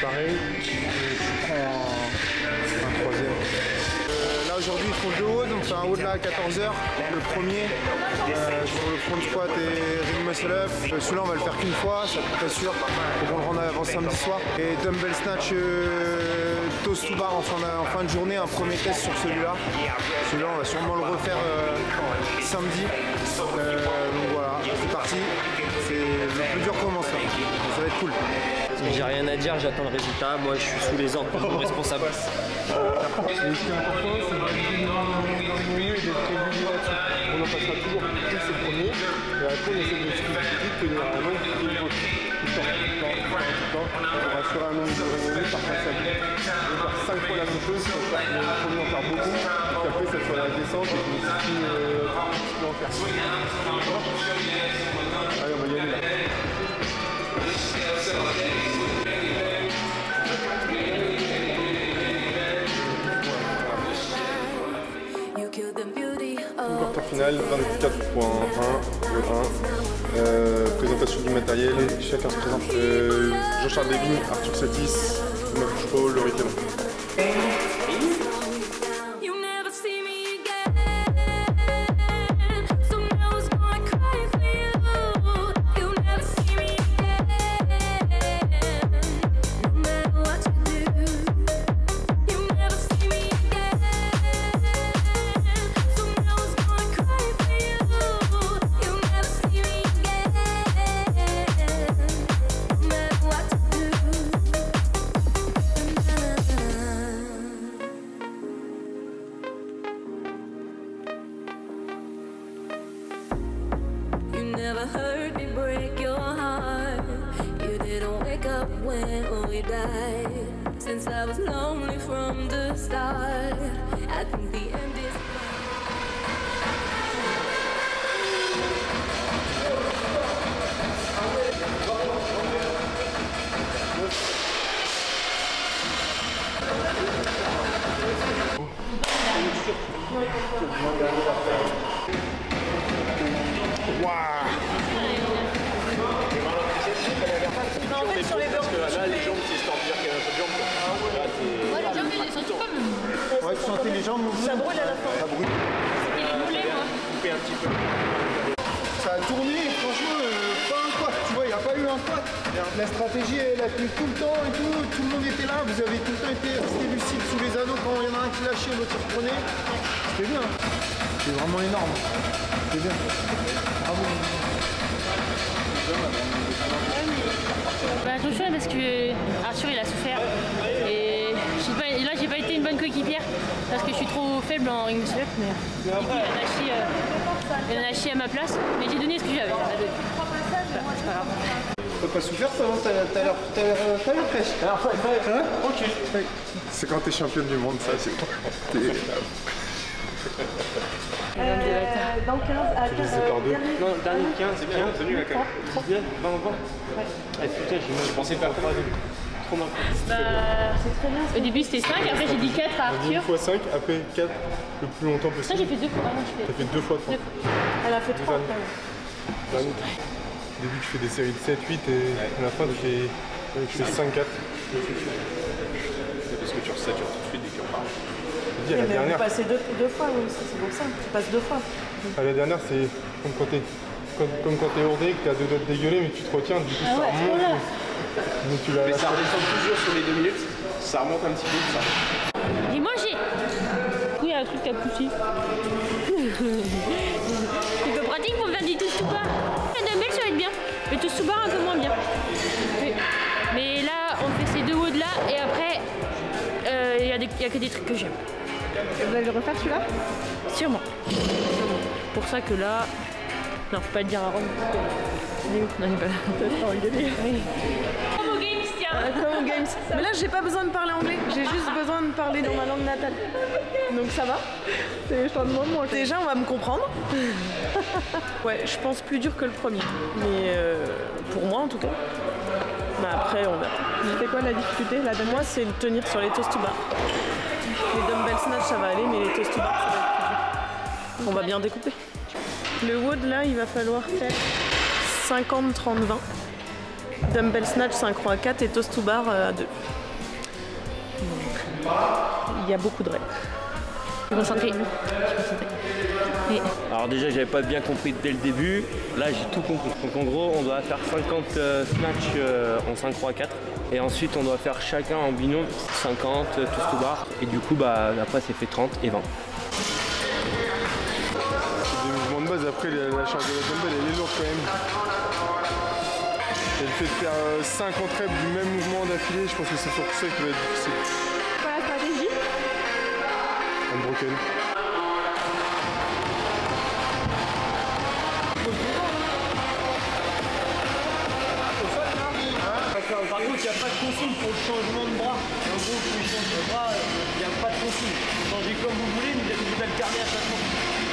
pareil, tu prends un troisième. Là aujourd'hui ils font 2 WOD, donc c'est un WOD là à 14h, le premier sur le front squat et ring muscle up. Celui-là on va le faire qu'une fois, ça c'est sûr, faut qu'on le rende avant samedi soir. Et dumbbell snatch toast to bar en fin de journée, un premier test sur celui-là. Celui-là on va sûrement le refaire samedi. Donc voilà, c'est parti, le plus dur commence là, ça va être cool. J'ai rien à dire, j'attends le résultat, moi je suis sous les ordres du responsable. Et ce qui est important, c'est de valider nos menus et d'être régulier là-dessus. On en passera toujours plus le premier, et après on essaie de se tenir un nombre qui est tout le temps. Pour assurer un nombre de revenus par passage. On va faire 5 fois la même chose, pour faire le premier en faire beaucoup, et qu'après ça soit la descente et qu'on continue en faire. Allez, on va y aller là. Quarter final, 24.1, le 1. Présentation du matériel, chacun se présente. Jean-Charles Lévy, Arthur Satis, Thomas Fouchereau, Laurie Clément. Never heard me break your heart. You didn't wake up when we died. Since I was lonely from the start, I think the end is En fait, sur les burpees, là, les jambes, c'est histoire de dire qu'il y a un peu de jambes. Là, ouais, les jambes, elles sont pas même. Ouais, tu sentais les jambes aussi. Ça brûle à la fin. Ça brûle. Et les moulets, moi. Couper un petit peu. Ça a tourné, franchement, pas un quad, tu vois, il n'y a pas eu un quad. La stratégie, elle a tenu tout le temps et tout le monde était là, vous avez tout le temps été resté lucide sous les anneaux quand il y en a un qui lâchait, l'autre qui reprenait. C'était bien. C'est vraiment énorme. C'était bien. Bravo. Bah, je me souviens parce que Arthur il a souffert et là j'ai pas été une bonne coéquipière parce que je suis trop faible en ring muscle up, mais du coup il en a chié à ma place, mais j'ai donné ce que j'avais. C'est pas grave. T'as pas souffert, t'as l'air fraîche. T'as l'air fraîche, hein? Tranquille. C'est quand t'es championne du monde, ça, c'est quand Dans 15 à 15. Non, dernier 15, c'est bien, tenu à 20, 20. Ouais. Putain, je pensais pas trop mal. Bah, c'est très bien. Au début c'était 5, après j'ai dit 4 à Arthur. 1 fois 5, après 4 le plus longtemps possible. Ça j'ai fait 2 fois. T'as fait 2 fois 3. Elle a fait 3 Au début tu fais des séries de 7, 8 et à la fin tu fais 5, 4. C'est parce que tu resatures tout de suite dès que tu repars. La dernière, vous passez deux fois, oui, c'est pour ça. Tu passes 2 fois. La dernière, c'est comme quand t'es ourdé, que t'as 2 doigts de dégueuler, mais tu te retiens, du coup ça remonte. Mais ça redescend toujours sur les 2 minutes, ça remonte un petit peu. Ça. J'ai mangé. Oui, il y a un truc qui a poussé. C'est peu pratique pour faire du toast to bar. Le dumbbell ça va être bien, le toast to bar un peu moins bien. Mais là, on fait ces 2 WOD là et après, il y a que des trucs que j'aime. Vous allez le refaire celui-là? Sûrement. Pour ça que là... Non, faut pas le dire à Rome. Non, il est pas là. Oui. Comme au Games, tiens. Comme au Games. Mais là, j'ai pas besoin de parler anglais. J'ai juste besoin de parler dans ma langue natale. Donc ça va. Je t'en demande moins. Déjà, on va me comprendre. Ouais, je pense plus dur que le premier. Mais pour moi, en tout cas. Mais après, on verra. C'était quoi la difficulté là? Moi, c'est de tenir sur les toast to bar. Les dumbbell snatch, ça va aller, mais les toast to bar, ça va être plus dur. On va bien découper. Le WOD, là, il va falloir faire 50, 30, 20. Dumbbell snatch, synchro à 4 et toast to bar à 2. Il y a beaucoup de rêves. Je suis concentrée. Et... Alors déjà j'avais pas bien compris dès le début, là j'ai tout compris. Donc en gros on doit faire 50 snatch en 5 3 4 et ensuite on doit faire chacun en binôme 50 tout ce tout barre et du coup bah après c'est fait 30 et 20. C'est des mouvements de base, après la charge de la dumbbell elle est lourde quand même. Et le fait de faire 50 reps du même mouvement d'affilée, je pense que c'est surtout ça qui va être difficile. Quoi la stratégie? Unbroken. Par contre, il n'y a pas de consigne pour le changement de bras. En gros, pour le changement de bras, il n'y a pas de consigne. Changez comme vous voulez, mais vous êtes obligé d'alterner à chaque fois.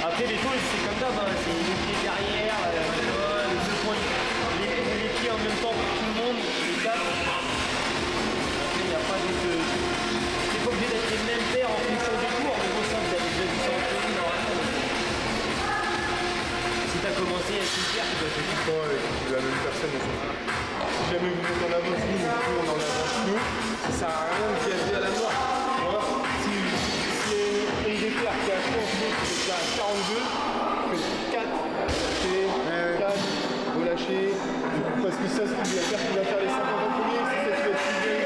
Après, les choses, c'est comme d'hab, c'est les pieds derrière, les deux points, les pieds en même temps pour tout le monde, les quatre. Il n'y a pas d'autre. C'est pas obligé d'être les mêmes paires en fonction des tours, mais bon, ça, vous avez déjà vu ça en théorie normalement. Si tu as commencé avec une paire, tu dois faire tout. Ouais, c'est la même personne. Si jamais vous êtes en avance, nous, on en avance nous. Ça sert à rien de gazer à la noire. Voilà. Si une des paires qui a 30 minutes, qui est déjà à 42, vous faites 4, lâchez, 4, relâchez. Parce que ça, c'est la paire qui va faire les 50 en premier, c'est ça qui va être plus bien.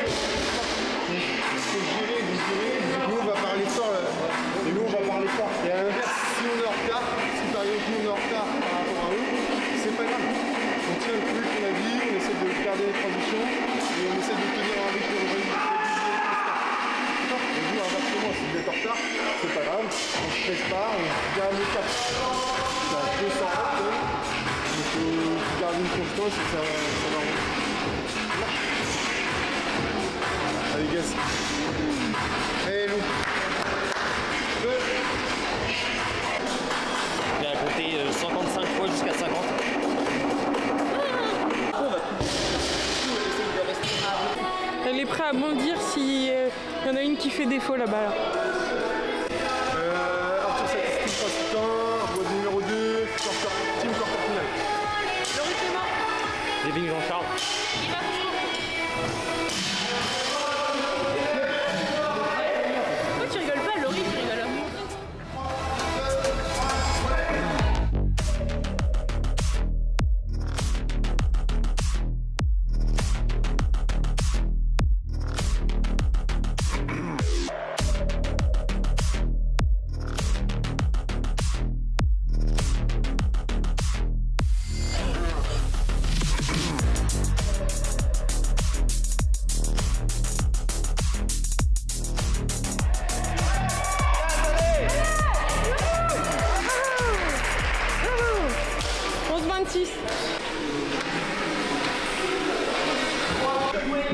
Il faut gérer, vous gérez. Nous, on va parler fort là. Et nous, on va parler fort. Et à l'inverse, si on est en retard, si par exemple nous on est en retard par rapport à eux, c'est pas grave. On tient le truc, on a dit, on essaie de garder les transitions et on essaie de tenir avec le rythme. Et vous, inversement, si vous êtes en retard, c'est pas grave, on se presse pas, on garde le cap. Ça a 200 reps, donc il faut garder une constance et ça va marcher. Allez, gaz. Allez, Lou. Il a compté 55 fois jusqu'à 50. Elle est prête à bondir si y en a une qui fait défaut là-bas. Là. Arthur Satistique, assistant, voie numéro 2, team quarter final. Living Jean-Charles. Pourquoi tu rigoles pas, Laurie, tu rigoles à moi?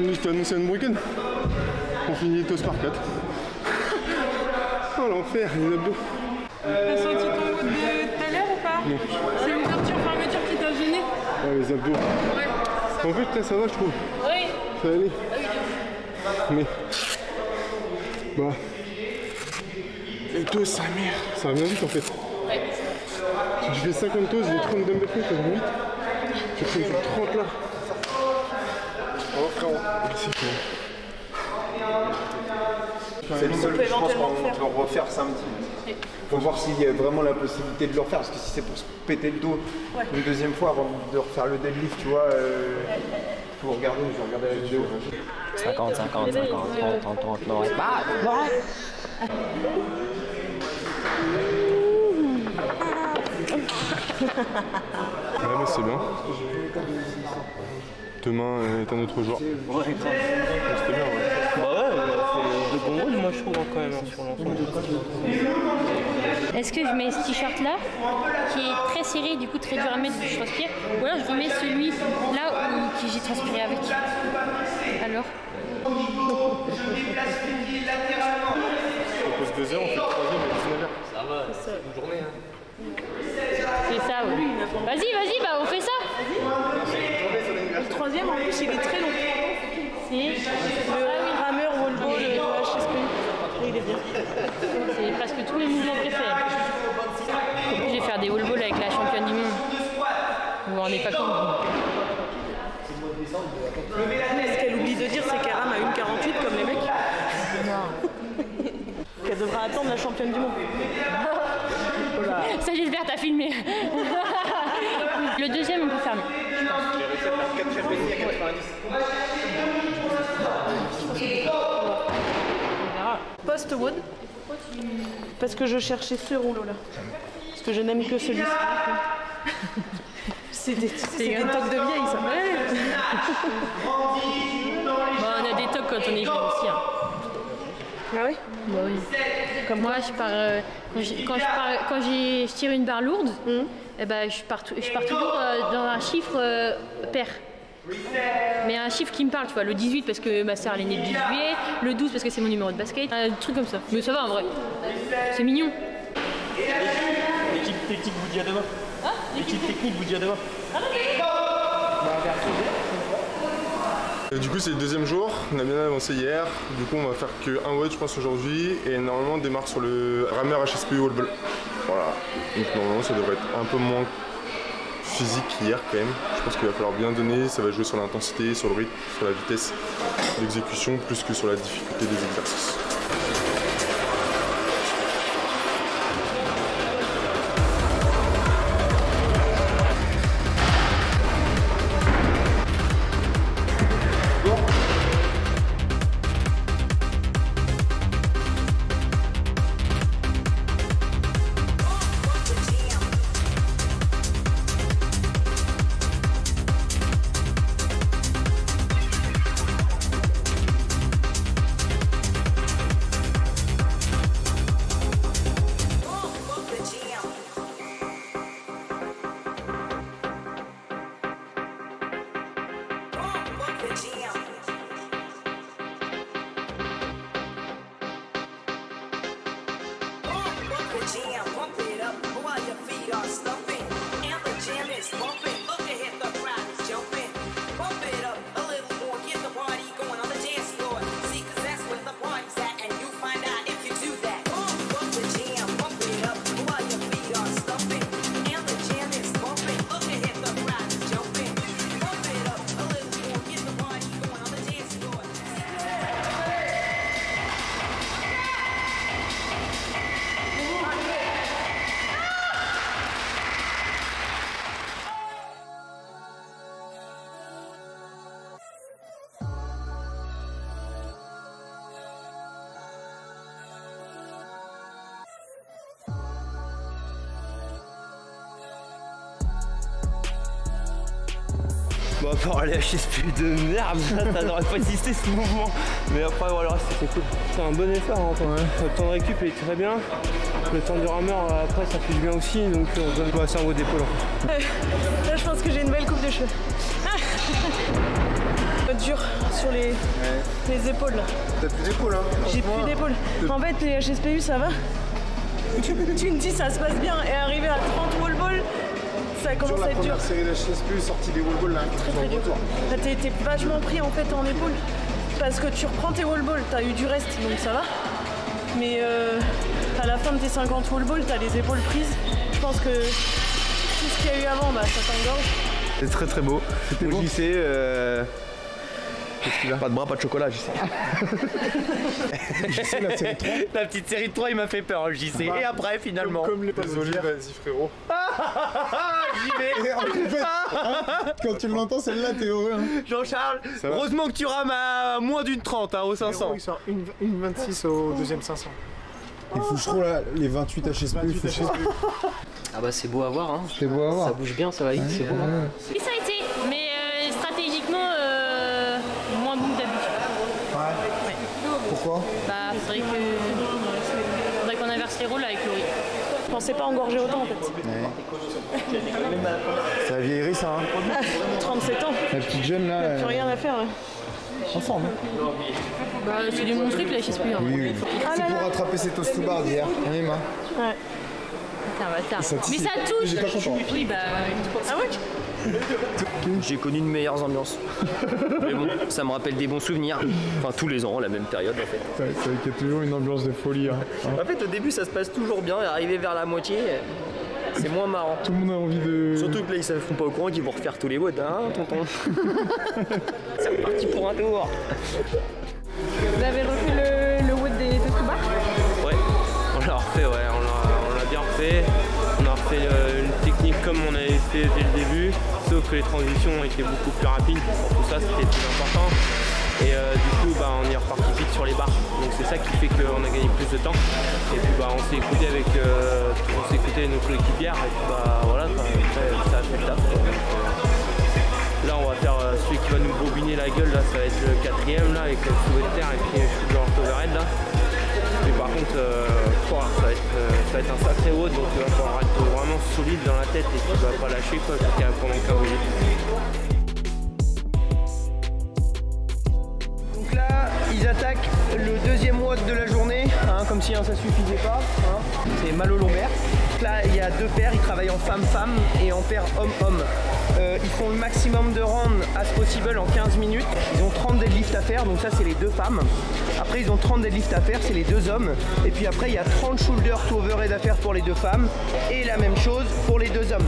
Je t'ai annoncé un week-end. On finit tous par 4. Oh l'enfer, les abdos. T'as senti ton mood de tout à l'heure ou pas? Non. C'est l'ouverture-fermeture qui t'a gêné? Ouais, les abdos. Ouais. En fait, là ça va, je trouve. Oui. Ça va aller. Mais. Bah. Les deux, ça va bien vite en fait. Ouais. Si tu fais 50 toes, les 30 dumbbell front, ça va vite. Tu fais 30 là. Oh frérot. Merci frérot. C'est le seul que je pense qu'on peut refaire samedi. Faut voir s'il y a vraiment la possibilité de le refaire, parce que si c'est pour se péter le dos une deuxième fois avant de refaire le deadlift, tu vois, faut regarder, je vais regarder la vidéo. 50, 50, 50, 30, 30, non, bah, Ouais, mais c'est bien. Demain est un autre jour. Ouais, C'était bien, ouais. Bah ouais, il a fait de bons rôles, moi je trouve quand même sur l'ensemble. Est-ce que je mets ce t-shirt là, qui est très serré, du coup très dur à mettre vu que je transpire, ou alors je remets celui là où j'ai transpiré avec? Alors On pose 2 heures, on fait le troisième à 19h. Ça va, c'est une journée. Hein. c'est ça, ouais. Vas-y, bah on fait ça. Le troisième, en plus, il est très long. C'est Le rameur, wall ball, le HSP. Il est bien. c'est presque tous les mouvements préférés. Je vais faire des wall balls avec la championne du monde. Vous vous rendez pas compte? Ce qu'elle oublie de dire, c'est qu'Aram a 1,48 comme les mecs. Elle devra attendre la championne du monde. Ça j'espère, t'as filmé. Le deuxième on peut fermer. J'ai réussi à faire 4 répétitions à 90. Post-wood. Parce que je cherchais ce rouleau là. Parce que je n'aime que celui-ci. C'est des tocs de vieille ça. Bon, on a des tocs quand on est jeune aussi. Hein. Ah oui? Bah oui. Comme moi, je pars, quand je tire une barre lourde, eh ben, je pars toujours dans un chiffre pair. Mais un chiffre qui me parle, tu vois, le 18 parce que ma sœur elle est née le 10 juillet, le 12 parce que c'est mon numéro de basket, un truc comme ça. Mais ça va en vrai, c'est mignon. L'équipe technique vous dit à demain. L'équipe technique vous dit à demain. Du coup c'est le deuxième jour, on a bien avancé hier, du coup on va faire que un WOD je pense aujourd'hui et normalement on démarre sur le rameur HSPU Wall Ball. Voilà, donc normalement ça devrait être un peu moins physique qu'hier quand même. Je pense qu'il va falloir bien donner, ça va jouer sur l'intensité, sur le rythme, sur la vitesse d'exécution plus que sur la difficulté des exercices. Bon, à part les HSP de merde, ça n'aurait pas existé ce mouvement. Mais après, voilà, c'était cool. C'est un bon effort. Hein, le temps de récup est très bien. Le temps du rameur, après, ça fait du bien aussi. Donc, on donne pas assez en haut d'épaule. Là, je pense que j'ai une belle coupe de cheveux. Dur sur les épaules. T'as plus d'épaule, hein? J'ai plus d'épaule. En fait, les HSPU, ça va. Tu me dis, ça se passe bien. Et arriver à 30 wall ball, ça commence à être dur. La première série d'HSPU sortie des wall balls là. Très dur. T'es vachement pris en fait en épaule. Parce que tu reprends tes wall balls, t'as eu du reste, donc ça va. Mais à la fin de tes 50 wall balls, t'as les épaules prises. Je pense que tout ce qu'il y a eu avant, bah, ça t'engorge. C'est très très beau. C'était beau. JC, pas de bras, pas de chocolat, JC. JC, la série 3. La petite série de 3, il m'a fait peur, le JC. Et après, finalement. Comme les Désolé, vas-y frérot. J'y vais. Et en fait, quand tu l'entends, celle-là, t'es heureux. Hein. Jean-Charles, heureusement que tu rames à moins d'une 30 hein, au 500. Il sort une 26 au deuxième 500. Il Fouchereau là, les 28 HSPU. Ah bah c'est beau à voir, hein. C'est beau à voir. Ça bouge bien, ça va, c'est beau. Et ça a été, mais stratégiquement moins bon que d'habitude. Ouais. Pourquoi? Bah faudrait qu'on inverse les rôles avec Laurie. Je pensais pas engorger autant en fait. Ouais. Ça a vieilli ça, hein. 37 ans. La petite jeune là. Plus rien à faire. Ouais. Ensemble. Bah c'est du mon truc la HSP. Hein. Oui. C'est pour rattraper cet os tout barre d'hier. On est main. Ouais. C'est un bâtard. Ça Mais ça touche. J'ai pas content. Oui bah. Ah ouais? J'ai connu de meilleures ambiances. Mais bon, ça me rappelle des bons souvenirs. Enfin, tous les ans, la même période en fait. C'est vrai qu'il y a toujours une ambiance de folie. Hein. En fait, au début, ça se passe toujours bien. Et arrivé vers la moitié, c'est moins marrant. Tout le monde a envie de... Surtout que là, ils ne font pas au courant qu'ils vont refaire tous les WOD, hein, tonton. C'est reparti pour un tour. Vous avez refait le WOD refait, ouais, on l'a bien refait. On a refait une technique comme on avait fait dès le début, sauf que les transitions étaient beaucoup plus rapides. Pour tout ça, c'était plus important. Et du coup, on est reparti vite sur les barres. Donc c'est ça qui fait qu'on a gagné plus de temps. Et puis on s'est écouté avec nos coéquipières. Et puis voilà, ça a fait le taf. Là, on va faire celui qui va nous bobiner la gueule. Là, ça va être le 4ème là, avec le soulevé de terre et puis le overhead là. Mais par contre, ça va être un sacré WOD, donc il va falloir être vraiment solide dans la tête et tu vas pas lâcher quoi, pendant 15 minutes. Donc là, ils attaquent le deuxième WOD de la journée, comme si ça suffisait pas. C'est mal au lombaire. Là, il y a 2 paires, ils travaillent en femme-femme et en paire homme-homme. Ils font le maximum de rounds as possible en 15 minutes. Ils ont 30 deadlifts à faire, donc ça c'est les 2 femmes. Après ils ont 30 deadlifts à faire, c'est les 2 hommes. Et puis après il y a 30 shoulder to overhead à faire pour les 2 femmes. Et la même chose pour les 2 hommes.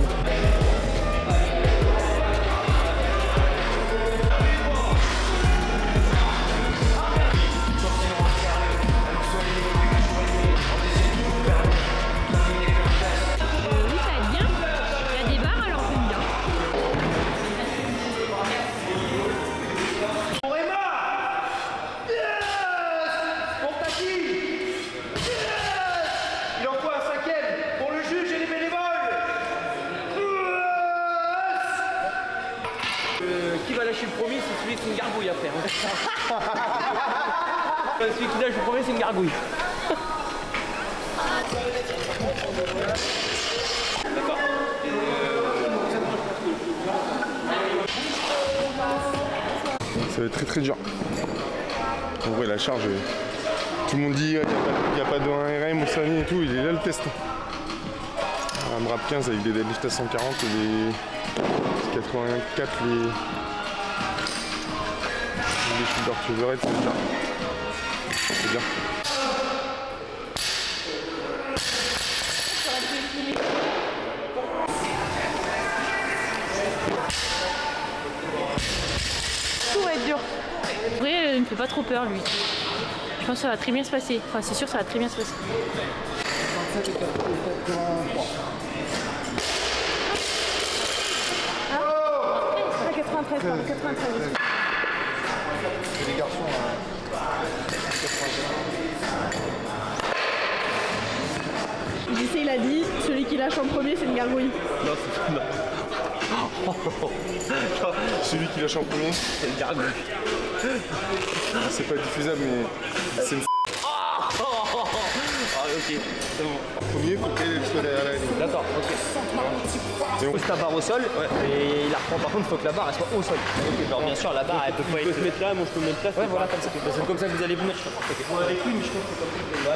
Qui va lâcher le premier, c'est celui qui une gargouille après. Celui qui lâche le premier, c'est une gargouille. D'accord. Ça va être très dur. En vrai, la charge, tout le monde dit qu'il n'y a pas de 1RM au Sani et tout, il est là le test. Un rap 15 avec des deadlifts à 140 et des 84 les shoulder to overhead, c'est bien. C'est bien. Tout va être dur. Après, il me fait pas trop peur lui. Je pense que ça va très bien se passer. Enfin, c'est sûr, ça va très bien se passer. 93. C'est les garçons. JC il a dit, celui qui lâche en premier c'est une gargouille. Non, c'est pas. Celui qui lâche en premier, c'est une gargouille. C'est pas diffusable, mais c'est une. Ok, c'est bon. En premier, faut qu'elle soit derrière la ligne. D'accord, ok. Il pose ta barre au sol, et il la reprend. Par contre, il faut que la barre elle soit au sol. Ok, alors bien sûr, la barre elle peut pas être. Je peux se mettre là, moi je peux me mettre là. Ouais, voilà, comme ça. C'est comme ça que vous allez vous mettre, je pense. Moi avec lui, mais je pense que c'est comme ça.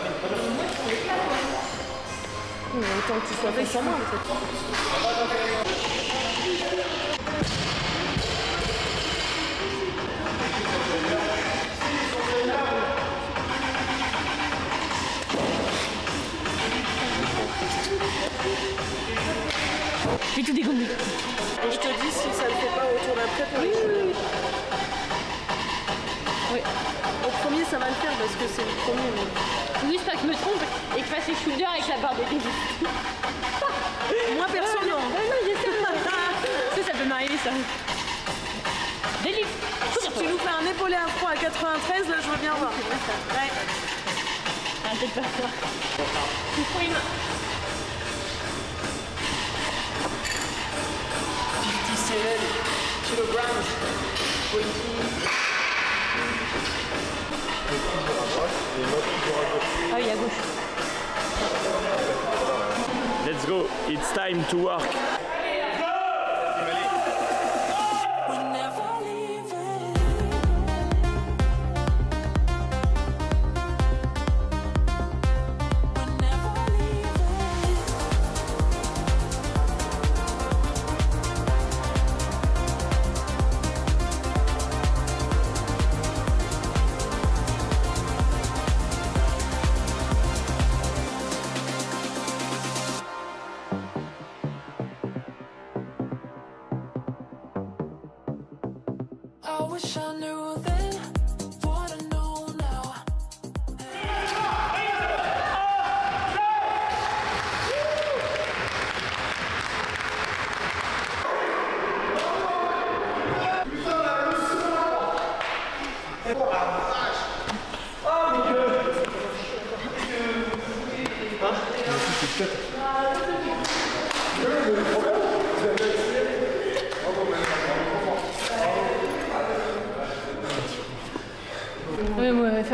Autant que tu sois fait sans moi en fait. J'ai tout dégommé. Et je te dis si ça le fait pas au tour d'après pour les cheveux. Oui. Au premier ça va le faire parce que c'est le premier. Mais... Oui, c'est pas que je me trompe et que je fasse les shoulders avec la barre de début. Moi perso non. Ça peut m'arriver ça. Délift. Si tu nous fais un épaulé afro à 93, là je veux bien voir. Ouais. Ah, peut-être pas ça. Il faut une main. 57 kilogrammes. Ah oui, à gauche. Let's go, it's time to work. I wish I knew then what I know now.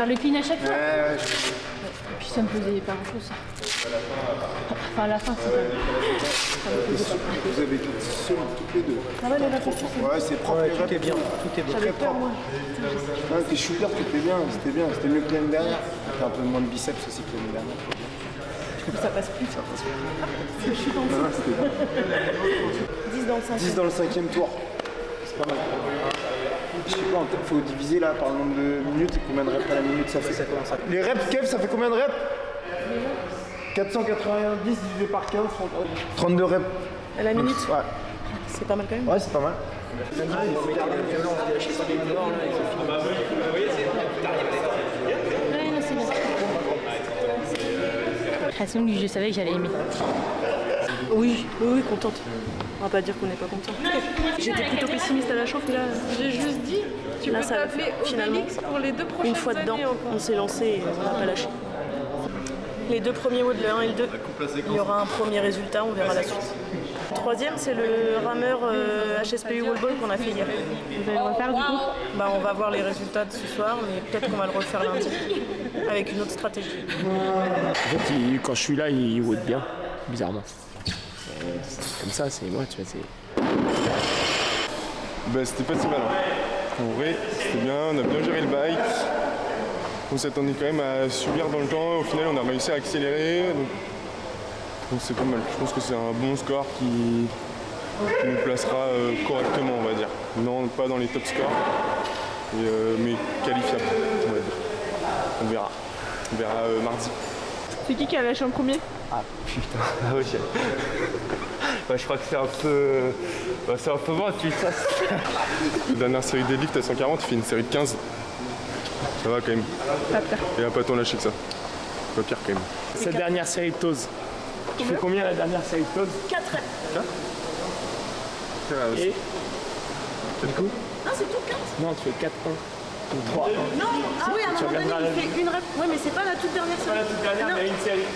faire le clean à chaque fois. Ouais. Et puis ça me faisait pas grand chose. Enfin à la fin c'est pas. Vous avez toutes les deux. Ah ouais, les répétitions. Ouais, c'est propre. Ouais, tout est bien. Tout est bien. J'avais peur, moi. Ouais, tes shooters, c'était bien. C'était mieux que l'année dernière. T'as un peu moins de biceps aussi que l'année dernière. Ça passe plus. Je suis dans le 10 dans le 5e. 10 dans le 5e tour. C'est pas mal. Je sais pas, il faut diviser là par le nombre de minutes et combien de reps à la minute ça fait. Les reps, Kev, ça fait combien de reps 490 divisé par 15, 32 reps. À la minute. Ouais. C'est pas mal quand même. Ouais, c'est pas mal. Ouais, non, c'est bien. Création du je savais que j'allais aimer. Oui, contente. On va pas dire qu'on n'est pas content. J'étais plutôt pessimiste à la chauffe, mais là, J'ai juste dit, tu là peux ça t'appeler finalement, Obélix pour les 2 prochaines une fois dedans, années encore. on s'est lancé et on n'a pas lâché. Les 2 premiers WOD, le 1 et le 2, il y aura un premier résultat, on verra la suite. Le 3e, c'est le rameur HSPU Wallball qu'on a fait hier. Vous allez le refaire du coup? Bah, on va voir les résultats de ce soir, mais peut-être qu'on va le refaire lundi, avec une autre stratégie. En fait, quand je suis là, il vote bien, bizarrement. C'est comme ça, c'est moi, tu vois, c'est... Bah, c'était pas si mal. En vrai, c'était bien, on a bien géré le bike. On s'attendait quand même à subir dans le temps. Au final, on a réussi à accélérer. Donc c'est pas mal. Je pense que c'est un bon score qui nous placera correctement, on va dire. Non, pas dans les top scores, mais qualifiable, on va dire. On verra. On verra mardi. C'est qui a lâché en premier? Ah putain, ah ok. Bah, je crois que c'est un peu... Bah, c'est un peu bon, tu sais. La dernière série de deadlift à 140, il fait une série de 15. Ça va quand même. Il a pas tant lâché que ça. Pas pire quand même. Cette dernière série de toes. Tu fais combien la dernière série de toes? 4 reps. Et Du coup Ah, c'est tout 4? non, tu fais 4-1 ou 3-1. Non, ah oui, à un moment donné, regarderas la il fait une rep. Ouais, mais c'est pas la toute dernière Pas série. la toute dernière, Non. mais une série.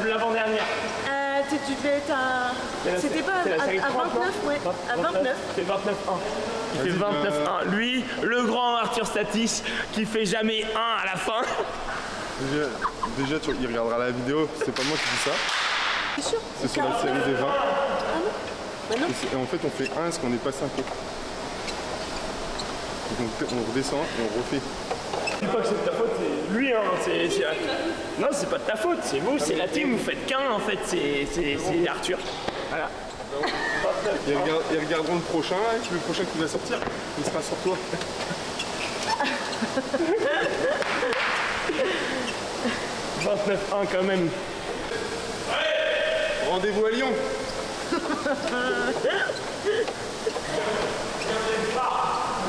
L'avant-dernière. Tu devais être à... C'était pas c'est la série à 30, 29, ouais. À 29. Il fait 29-1. Il fait 29-1. Lui, le grand Arthur Statis, qui fait jamais 1 à la fin. Déjà il regardera la vidéo, c'est pas moi qui dis ça. C'est sûr. C'est sur la série des 20. Ah non? Bah non. Et en fait, on fait 1 parce qu'on est passé un peu. Donc on redescend et on refait. Je dis pas que c'est de ta faute, c'est lui, hein. Non, c'est pas de ta faute, c'est vous, c'est la team, vous faites qu'un en fait, c'est Arthur. Voilà. Ils regarderont le prochain, et puis le prochain qui va sortir, il sera sur toi. 29-1 quand même. Rendez-vous à Lyon.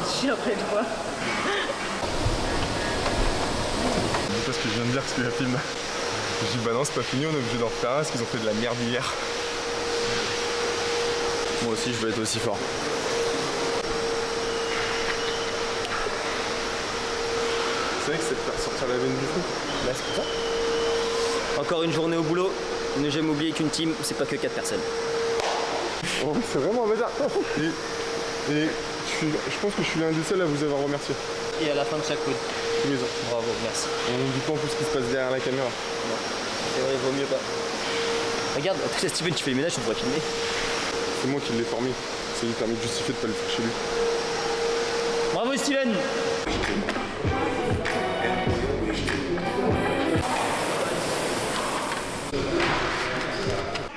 Je suis après toi. Je sais pas ce que je viens de dire parce que la film. Je dis bah non, c'est pas fini, on est obligé d'en refaire un parce qu'ils ont fait de la merde hier. Moi aussi, je veux être aussi fort. C'est vrai que c'est de faire sortir la veine du fou. Là, c'est ça. Encore une journée au boulot. Ne jamais oublier qu'une team, c'est pas que 4 personnes. Oh, c'est vraiment un bazar. Et je pense que je suis l'un des seuls à vous avoir remercié. Et à la fin de chaque coup. Tous les ans. Bravo, merci. On ne dit pas en plus ce qui se passe derrière la caméra. C'est vrai, vaut mieux pas. Regarde, en plus c'est Steven qui fait les ménages, on pourrait filmer. C'est moi qui l'ai formé. Ça lui permet de justifier de pas le faire chez lui. Bravo Steven.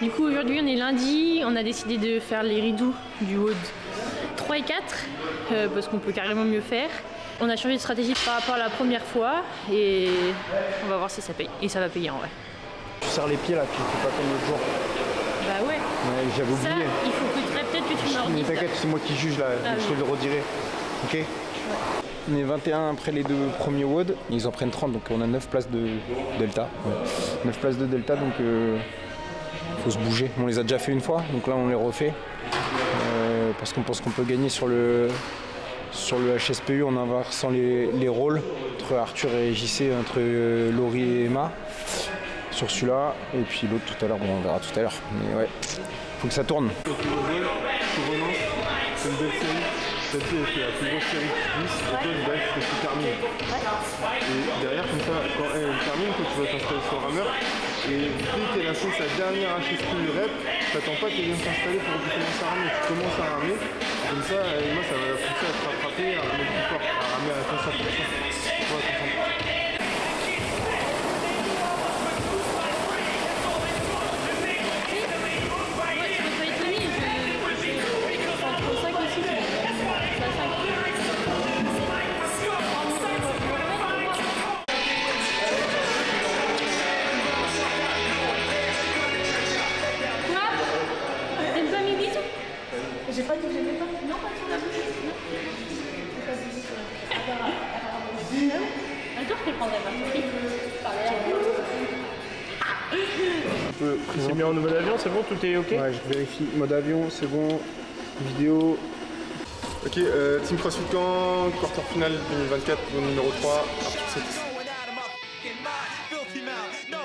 Du coup aujourd'hui on est lundi, on a décidé de faire les rideaux du WOD 3 et 4 parce qu'on peut carrément mieux faire. On a changé de stratégie par rapport à la première fois et on va voir si ça paye. Et ça va payer en vrai. Tu serres les pieds là, tu fais pas comme l'autre jour. Bah ouais. Ouais, j'avais Ça, oublié. il faut peut-être que tu me Mais redises. t'inquiète, c'est moi qui juge là, je te le redirai. Ok. On est 21 après les 2 premiers WOD, ils en prennent 30, donc on a 9 places de Delta. Ouais. 9 places de Delta, donc faut se bouger. On les a déjà fait une fois, donc là on les refait. Parce qu'on pense qu'on peut gagner sur le HSPU en inversant les rôles entre Arthur et JC, entre Laurie et Emma. Sur celui-là, et puis l'autre tout à l'heure, bon, on verra tout à l'heure. Mais ouais, faut que ça tourne. C'est une belle série. Tati elle fait la plus grosse série de 10, et toi du bike faut que tu termines. Et derrière comme ça, quand elle termine, toi tu vas t'installer sur le rameur, et dès qu'elle a fait sa dernière HSQ rep, t'attends pas qu'elle vienne s'installer pour que tu commences à ramer, tu commences à ramer, comme ça, moi ça va la pousser à te rattraper, à ramer plus fort, à ramer à 500%. Voilà, 500%. J'ai pas dit que j'aimais pas. Non, pas sur la bouche. Un tour, je te prendrais pas. C'est mis en mode avion, c'est bon, tout est ok? Ouais, je vérifie. Mode avion, c'est bon. Vidéo. Ok, Team CrossFit Caen, quarter final 2024, numéro 3, Arthur Sétis.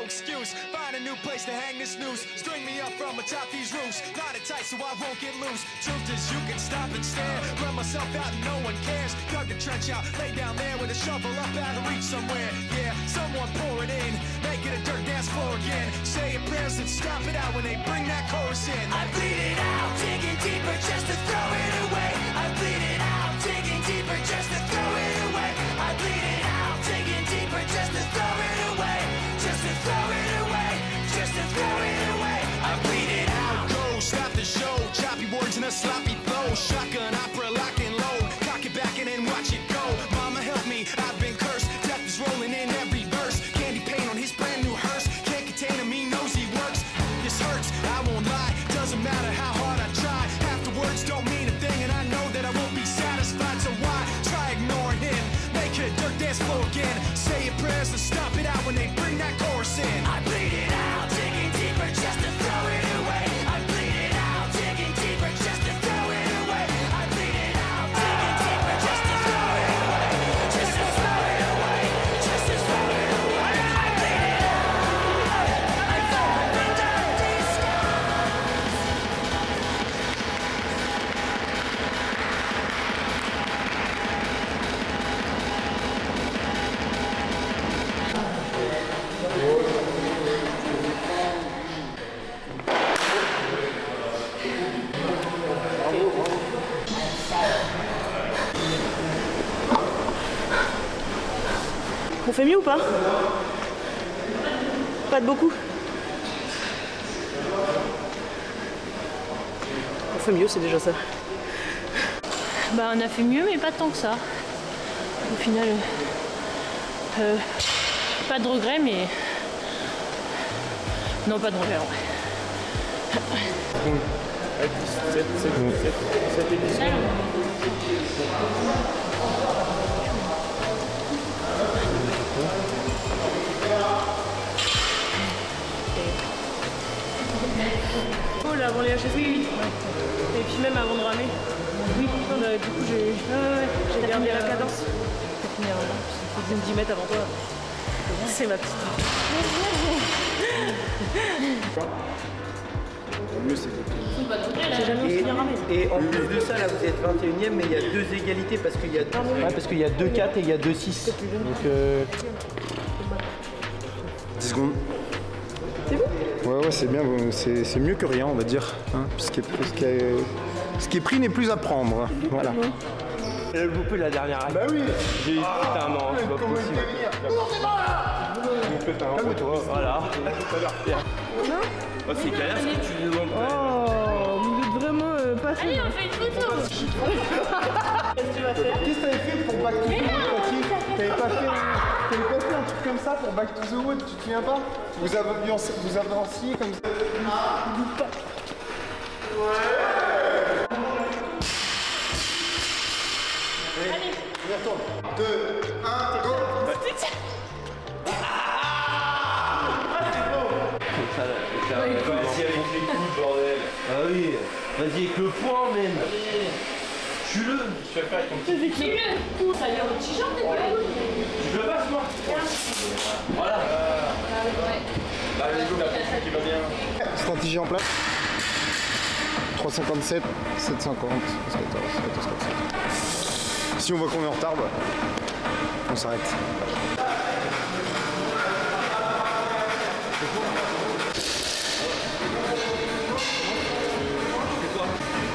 Excuse, find a new place to hang this noose. String me up from atop these roofs. Knot it tight so I won't get loose. Truth is you can stop and stare. Run myself out and no one cares. Dug a trench out, lay down there with a shovel up out of reach somewhere. Yeah, someone pour it in. Make it a dirt dance floor again. Say your prayers and stomp it out when they bring that chorus in. I bleed it out, digging deeper just to throw it away. I bleed it out, digging deeper just to throw it away. I bleed it out, digging deeper just to throw it away. Just to throw it away, just to throw it away. I bleed it out. Go, stop the show. Choppy words in a sloppy flow. Shotgun opera, lock and load. Cock it back and then watch it go. Mama help me, I've been cursed. Death is rolling in every verse. Candy paint on his brand new hearse. Can't contain him, he knows he works. This hurts, I won't lie. Doesn't matter how hard I try. Half the words don't mean a thing, and I know that I won't be satisfied. So why try ignoring him? Make it a dirt dance floor again. Say your prayers and stop it out when they bring that chorus in. I bleed it out, digging deeper just to throw it away. I bleed it out, digging deeper just to throw it away. I bleed it out, digging deeper just to throw it away. Just to throw it away, just to throw it away. I bleed it out, I fall from dirty On fait mieux ou pas? Pas de beaucoup. On fait mieux, c'est déjà ça. Bah on a fait mieux mais pas tant que ça. Au final, pas de regret mais... Non pas de regret en vrai. 7 et 10. Oh là avant les HSP, oui. Et puis même avant de ramer. Oui. Du coup j'ai gardé la cadence. Il faut 10 mètres avant toi. C'est ma petite. Le mieux c'est J'ai jamais aussi bien ramé. Et en plus de ça, là vous êtes 21ème, mais il y a 2 égalités parce qu'il y a 2 4 et il y a 2 6. Donc 10 secondes. C'est bon? Ouais, c'est bien, c'est mieux que rien, on va dire. Hein, ce qui est pris n'est plus à prendre. Voilà. Elle a loupé la dernière acte. Bah oui. J'ai dit putain non, c'est pas possible. Calme-toi. Voilà. Oh, c'est galère ce que tu lui demandes. Oh, vous êtes vraiment pas fait. Allez, on fait une photo. Qu'est-ce que tu vas faire? Qu'est-ce que t'avais fait pour Back to the Wood, Fatih? T'avais pas fait un truc comme ça pour Back to the Wood, tu te souviens pas? Vous avanciez comme ça. Allez, on retourne. 2, 1, go! Ah oui, vas-y avec le poing même. Tue-le. Je vais faire avec ton petit. Tue-le. Ça vient au t-shirt et tout. Je le passe moi. Voilà. Allez, go, la qui va bien. Stratégie en place. 3,57, 7,50, 14,45. Si on voit qu'on est en retard, bah, on s'arrête.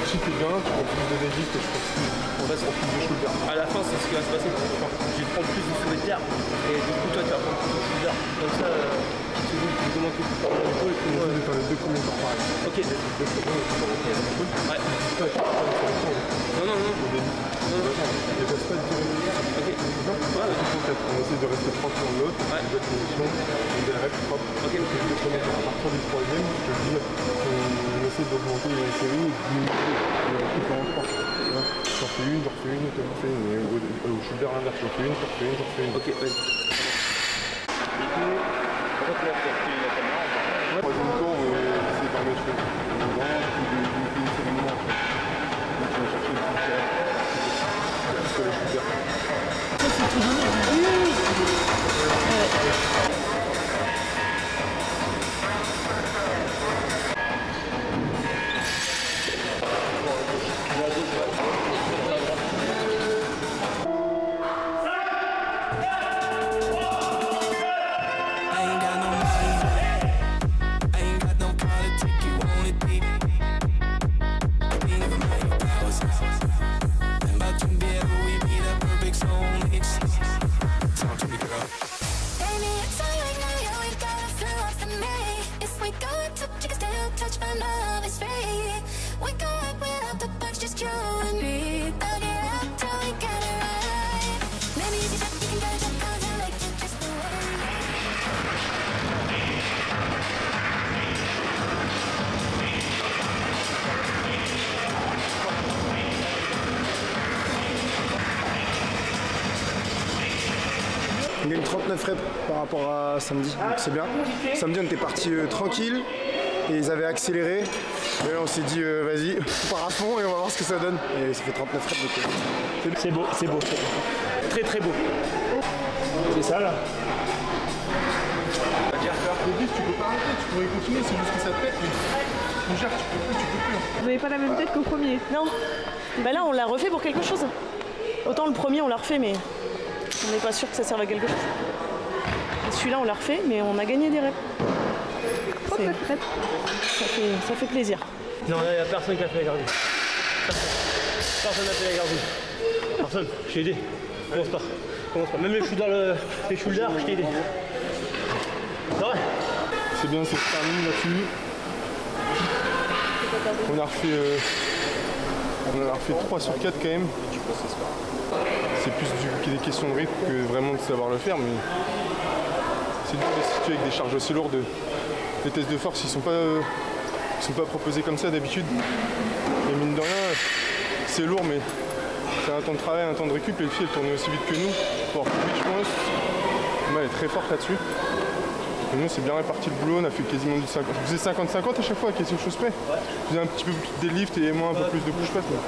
Si t'es bien, tu prends plus de deadlift et je pense qu'on va se prendre plus de shoulder. À la fin, c'est ce qui va se passer. Je vais prendre plus de soulevé de terre et du coup, toi, tu vas prendre plus de shoulder. Comme ça, tu me demandes que tu prends l'épaule et que moi. Je vais faire les deux premiers tours pareil. Ok. Les deux premiers tours pareil. Ouais. Non. Ne passe pas direct. Ok. Voilà, on essaie de rester propre sur l'autre. Ouais. Une bonne position, une belle rep propre. Ok. Les deux premiers tours. À partir du troisième, je te dis, on essaie d'augmenter les séries et de diminuer les différents sports. J'en fais une, j'en refais une, j'en refais une. Et au shoulder inverse, j'en fais une, j'en refais une, j'en refais une. Ok, vas-y. Du coup, pourquoi tu l'as fait activer la caméra? Troisième tour, c'est par mes cheveux. Du sérénement après. Donc tu vas chercher le plus cher. Sur les shoulders. Ça, c'est tout donné. Oui. On gagne 39 reps par rapport à samedi, donc c'est bien. Samedi on était parti tranquille et ils avaient accéléré. Et là on s'est dit vas-y, on part à fond et on va voir ce que ça donne. Et ça fait 39 reps donc c'est beau, c'est beau. Très très beau. C'est ça là. Le but, tu peux pas arrêter, tu pourrais continuer, c'est juste que ça te pète, mais on gère, tu peux plus. Vous n'avez pas la même tête qu'au premier? Non. Bah là, on l'a refait pour quelque chose. Autant le premier, on l'a refait, mais on n'est pas sûr que ça serve à quelque chose. Et celui-là, on l'a refait, mais on a gagné des reps. Ça fait plaisir. Non, là, il n'y a personne qui a fait la garde. Personne n'a fait la garde. Personne, je t'ai aidé. Commence pas. Même les shoulders, je t'ai aidé. C'est bien, c'est terminé là-dessus. On a refait 3 sur 4 quand même. C'est plus des questions de rythme que vraiment de savoir le faire, mais c'est dur de se situer avec des charges aussi lourdes. Les tests de force, ils sont pas proposés comme ça d'habitude. Et mine de rien, c'est lourd, mais c'est un temps de travail, un temps de récup. Et les filles, elles tournaient aussi vite que nous. Pour plus vite, je pense. Elle est très forte là-dessus. Et nous, c'est bien réparti le boulot, on a fait quasiment du 50. Je faisais 50-50 à chaque fois, à quelque chose près. Je faisais un petit peu plus de deadlift et moi un peu plus de push-pass. Mais...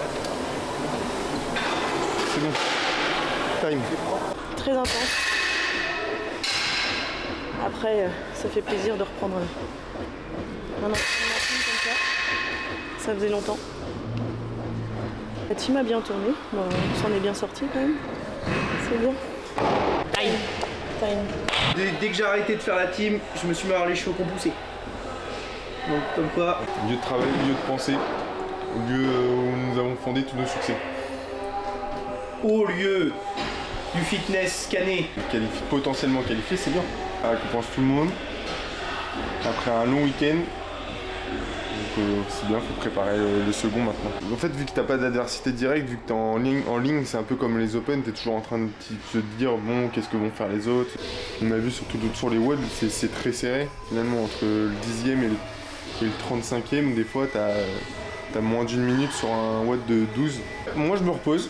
c'est bon. Time. Très intense. Après, ça fait plaisir de reprendre un entraînement comme ça. Ça faisait longtemps. La team a bien tourné. Bon, on s'en est bien sorti quand même. C'est bien. Time. Dès que j'ai arrêté de faire la team, je me suis mis à avoir les cheveux poussés. Donc comme quoi. Lieu de travail, lieu de pensée, au lieu où nous avons fondé tous nos succès. Au lieu du fitness scanné. Potentiellement qualifié, c'est bien. Ça récompense tout le monde. Après un long week-end. C'est bien, il faut préparer le second maintenant. En fait, vu que t'as pas d'adversité directe, vu que t'es en ligne, c'est un peu comme les Open, t'es toujours en train de se dire bon, qu'est-ce que vont faire les autres. On a vu surtout sur les WOD, c'est très serré finalement entre le 10e et le 35e. Des fois, t'as moins d'une minute sur un WOD de 12. Moi, je me repose.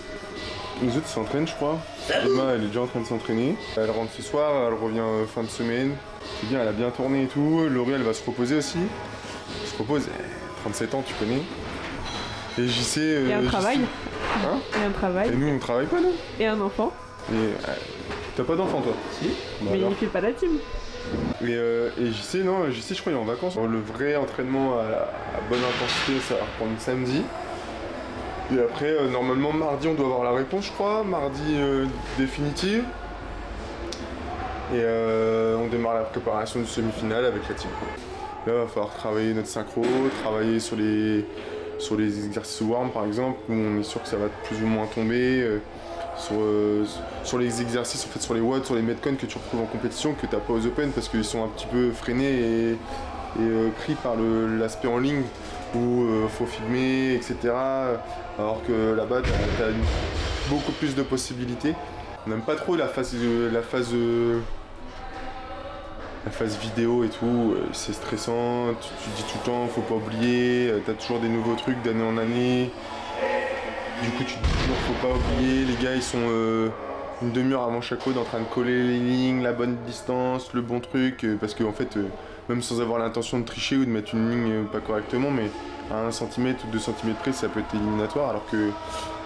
Les autres s'entraînent, je crois. Emma, elle est déjà en train de s'entraîner. Elle rentre ce soir, elle revient fin de semaine. C'est bien, elle a bien tourné et tout. Laurie, elle va se reposer aussi. Elle se repose. 37 ans, tu connais. Et JC... Il y a un travail. Hein? Il y a un travail. Et nous, on ne travaille pas, nous. Et un enfant. Et t'as pas d'enfant, toi? Si. Bah mais alors. il fait pas la team. Et JC, non, JC, je crois, il est en vacances. Le vrai entraînement à bonne intensité, ça va reprendre samedi. Et après, normalement, mardi, on doit avoir la réponse, je crois. Mardi, définitive. Et on démarre la préparation du semi-finale avec la team. Là, il va falloir travailler notre synchro, travailler sur les exercices warm, par exemple, où on est sûr que ça va plus ou moins tomber. Sur les exercices, en fait, sur les watts, sur les metcons que tu retrouves en compétition, que tu n'as pas aux open parce qu'ils sont un petit peu freinés et pris par l'aspect en ligne où faut filmer, etc. Alors que là-bas, tu as beaucoup plus de possibilités. On n'aime pas trop la phase vidéo et tout, c'est stressant, tu dis tout le temps, faut pas oublier, tu as toujours des nouveaux trucs d'année en année. Du coup, tu te dis toujours, faut pas oublier, les gars ils sont une demi-heure avant chaque code en train de coller les lignes, la bonne distance, le bon truc, parce qu'en fait, même sans avoir l'intention de tricher ou de mettre une ligne pas correctement, mais à 1 cm ou 2 cm près, ça peut être éliminatoire, alors que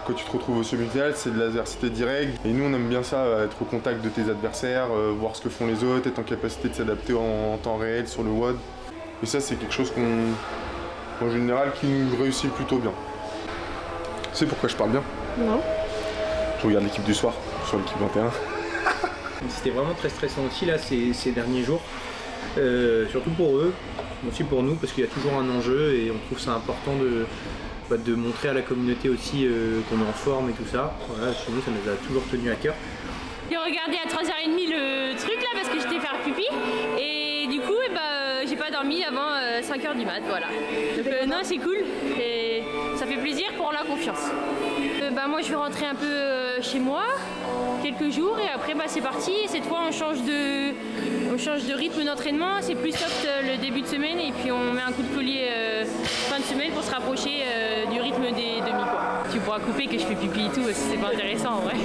quand tu te retrouves au semi-final, c'est de l'adversité directe. Et nous, on aime bien ça, être au contact de tes adversaires, voir ce que font les autres, être en capacité de s'adapter en temps réel sur le WOD. Et ça, c'est quelque chose en général, qui nous réussit plutôt bien. Tu sais pourquoi je parle bien? Non. Je regarde l'équipe du soir sur l'équipe 21. C'était vraiment très stressant aussi là ces derniers jours, surtout pour eux, aussi pour nous, parce qu'il y a toujours un enjeu et on trouve ça important de montrer à la communauté aussi qu'on est en forme et tout ça. Voilà, chez nous ça nous a toujours tenu à cœur. J'ai regardé à 3h30 le truc là parce que j'étais faire pipi et du coup j'ai pas dormi avant 5h du mat, voilà. Donc non, c'est cool et ça fait plaisir pour la confiance. Moi je vais rentrer un peu chez moi quelques jours et après c'est parti. Et cette fois on change de rythme d'entraînement, c'est plus soft le début de semaine et puis on met un coup de collier fin de semaine pour se rapprocher du rythme des demi quoi. Tu pourras couper que je fais pipi et tout, c'est pas intéressant en vrai.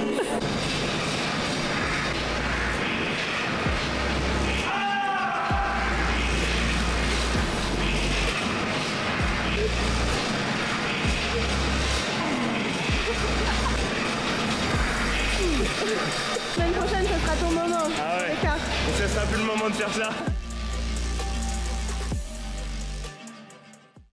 Semaine prochaine, ce sera ton moment. Ah ouais. Et ça sera plus le moment de faire ça.